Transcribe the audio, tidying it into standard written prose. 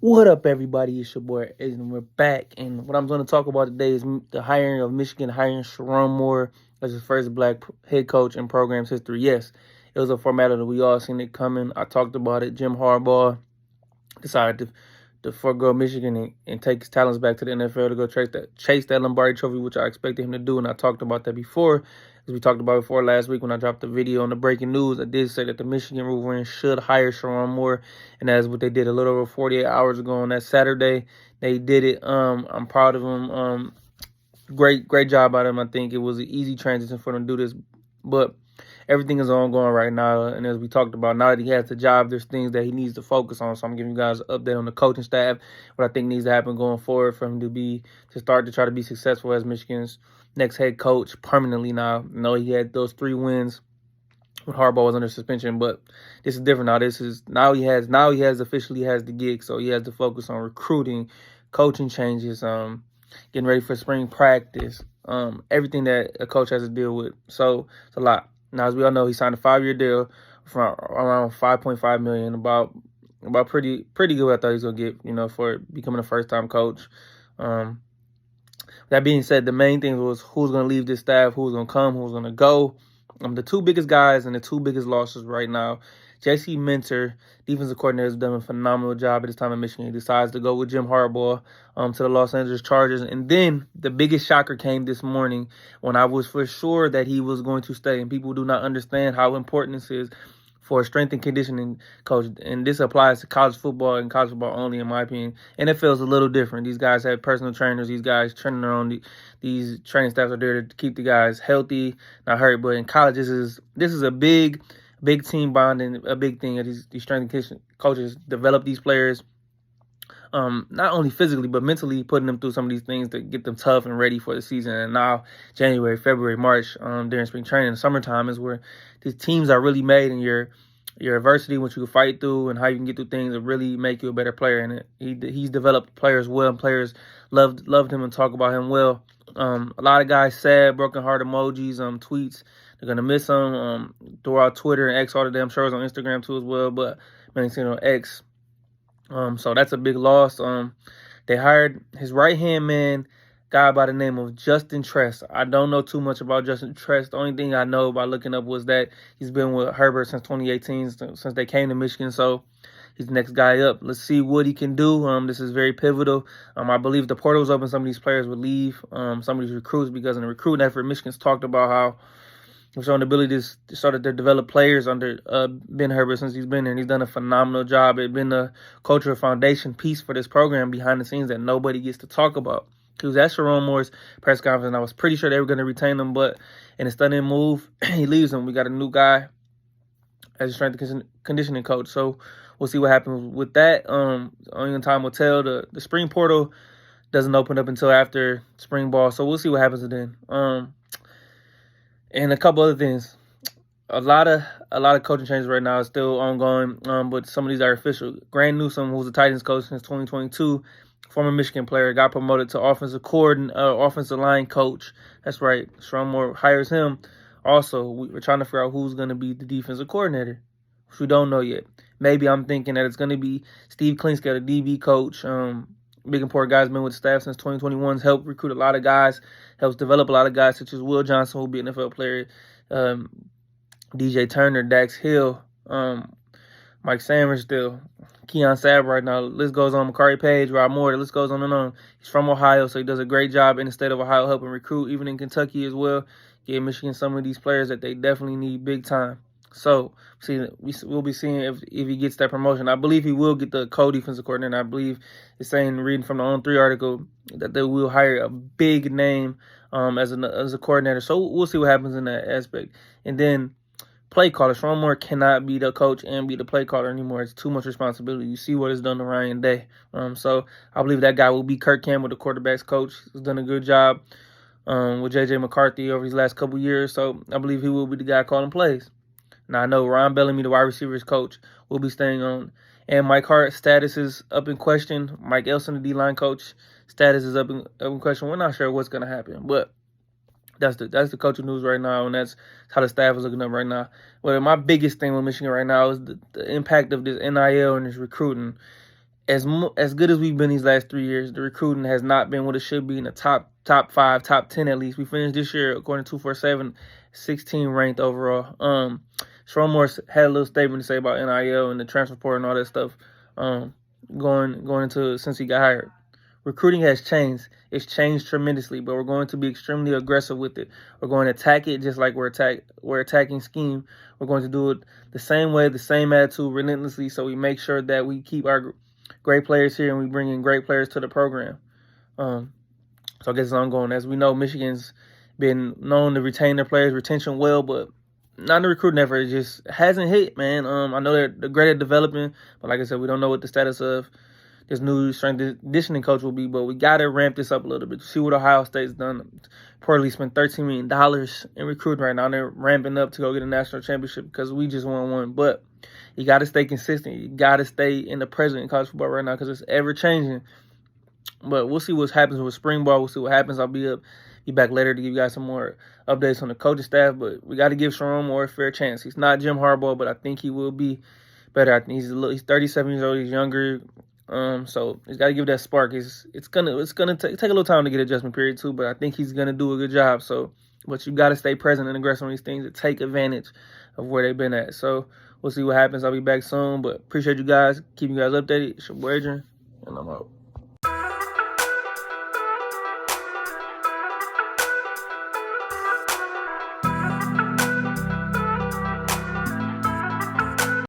What up, everybody? It's your boy, and we're back. And what I'm going to talk about today is the hiring of Michigan, hiring Sherron Moore as his first black head coach in program's history. Yes, it was a format that we all seen it coming. I talked about it. Jim Harbaugh decided to forego Michigan and take his talents back to the NFL to go chase that Lombardi Trophy, which I expected him to do. And I talked about that before. As we talked about before last week when I dropped the video on the breaking news, I did say that the Michigan Wolverines should hire Sherron Moore, and that's what they did a little over 48 hours ago on that Saturday. They did it. I'm proud of them. Great job by them. I think it was an easy transition for them to do this, but everything is ongoing right now. And as we talked about, now that he has the job, there's things that he needs to focus on. So I'm giving you guys an update on the coaching staff, what I think needs to happen going forward for him to start to try to be successful as Michigan's next head coach permanently now. I know he had those 3 wins when Harbaugh was under suspension, but this is different now. He officially has the gig, so he has to focus on recruiting, coaching changes, getting ready for spring practice, everything that a coach has to deal with. So it's a lot. Now, as we all know, he signed a 5-year deal for around $5.5 million. About pretty good. What I thought he was gonna get, for becoming a first-time coach. That being said, the main thing was who's gonna leave this staff, who's gonna come, who's gonna go. The 2 biggest guys and the 2 biggest losses right now. J.C. Minter, defensive coordinator, has done a phenomenal job at his time in Michigan. He decides to go with Jim Harbaugh to the Los Angeles Chargers. And then the biggest shocker came this morning when I was for sure that he was going to stay. And people do not understand how important this is for a strength and conditioning coach. And this applies to college football and college football only, in my opinion. NFL is a little different. These guys have personal trainers. These guys training their own. These training staffs are there to keep the guys healthy, not hurt. But in college, this is a big team bonding, a big thing that these strength and conditioning coaches develop these players, not only physically but mentally, putting them through some of these things to get them tough and ready for the season. And now January, February, March, during spring training, summertime is where these teams are really made, and your adversity, what you can fight through, and how you can get through things that really make you a better player. And he's developed players well, and players loved him and talk about him well. A lot of guys sad, broken heart emojis, tweets. They're gonna miss him throughout Twitter and X all the day. I'm sure it's on Instagram too as well, but mainly seen on X. So that's a big loss. They hired his right-hand man, guy by the name of Justin Tress. I don't know too much about Justin Tress. The only thing I know by looking up was that he's been with Herbert since 2018, since they came to Michigan. So he's the next guy up. Let's see what he can do. This is very pivotal. I believe the portal was open. Some of these players would leave. Some of these recruits, because in the recruiting effort, Michigan's talked about how he's shown the ability to start to develop players under Ben Herbert since he's been there, and he's done a phenomenal job. It's been a cultural foundation piece for this program behind the scenes that nobody gets to talk about. He was at Sherron Moore's press conference, and I was pretty sure they were going to retain him, but in a stunning move, he leaves him. We got a new guy as a strength and conditioning coach, so we'll see what happens with that. Only time will tell. The spring portal doesn't open up until after spring ball, so we'll see what happens then. And a couple other things. A lot of coaching changes right now is still ongoing, but some of these are official. Grant Newsome, who was the Titans coach since 2022, former Michigan player, got promoted to offensive line coach. That's right. Sherron Moore hires him. Also, we're trying to figure out who's going to be the defensive coordinator, which we don't know yet. Maybe I'm thinking that it's going to be Steve Klinsky, the DB coach. Big important guy's been with the staff since 2021. Has helped recruit a lot of guys, helps develop a lot of guys such as Will Johnson, who will be an NFL player, DJ Turner, Dax Hill, Mike Sanders still, Keon Sabb right now. The list goes on. Makari Page, Rob Moore. The list goes on and on. He's from Ohio, so he does a great job in the state of Ohio helping recruit, even in Kentucky as well. Give Michigan some of these players that they definitely need big time. So we'll be seeing if he gets that promotion. I believe he will get the co-defensive coordinator. I believe it's saying, reading from the On3 article, that they will hire a big name as a coordinator. So we'll see what happens in that aspect. And then play caller. Sherron Moore cannot be the coach and be the play caller anymore. It's too much responsibility. You see what it's done to Ryan Day. So I believe that guy will be Kirk Campbell, the quarterback's coach. He's done a good job with J.J. McCarthy over his last couple years. So I believe he will be the guy calling plays. Now, I know Ron Bellamy, the wide receivers coach, will be staying on. And Mike Hart's status is up in question. Mike Elson, the D-line coach, status is up in question. We're not sure what's going to happen. But that's the coaching news right now, and that's how the staff is looking up right now. But my biggest thing with Michigan right now is the impact of this NIL and this recruiting. as good as we've been these last 3 years, the recruiting has not been what it should be in the top 5, top 10 at least. We finished this year, according to 247, 16 ranked overall. Sherron Moore had a little statement to say about NIL and the transfer portal and all that stuff. Going into since he got hired. Recruiting has changed. It's changed tremendously, but we're going to be extremely aggressive with it. We're going to attack it just like we're attacking scheme. We're going to do it the same way, the same attitude, relentlessly, so we make sure that we keep our great players here and we bring in great players to the program. So I guess it's ongoing. As we know, Michigan's been known to retain their players, retention well, but not in the recruiting effort. It just hasn't hit, man. I know they're great at developing, but like I said, we don't know what the status of this new strength and conditioning coach will be, but we got to ramp this up a little bit. See what Ohio State's done. Reportedly spent $13 million in recruiting right now. They're ramping up to go get a national championship because we just won one. But you got to stay consistent. You got to stay in the present in college football right now because it's ever-changing. But we'll see what happens with spring ball. We'll see what happens. I'll be back later to give you guys some more updates on the coaching staff. But we got to give Sherron Moore a fair chance. He's not Jim Harbaugh, but I think he will be better. I think he's 37 years old. He's younger. So he's got to give that spark. It's gonna take a little time to get adjustment period too, but I think he's gonna do a good job. So, but you got to stay present and aggressive on these things to take advantage of where they've been at. So we'll see what happens. I'll be back soon, but appreciate you guys. Keep you guys updated. It's your boy Adrian, and I'm out.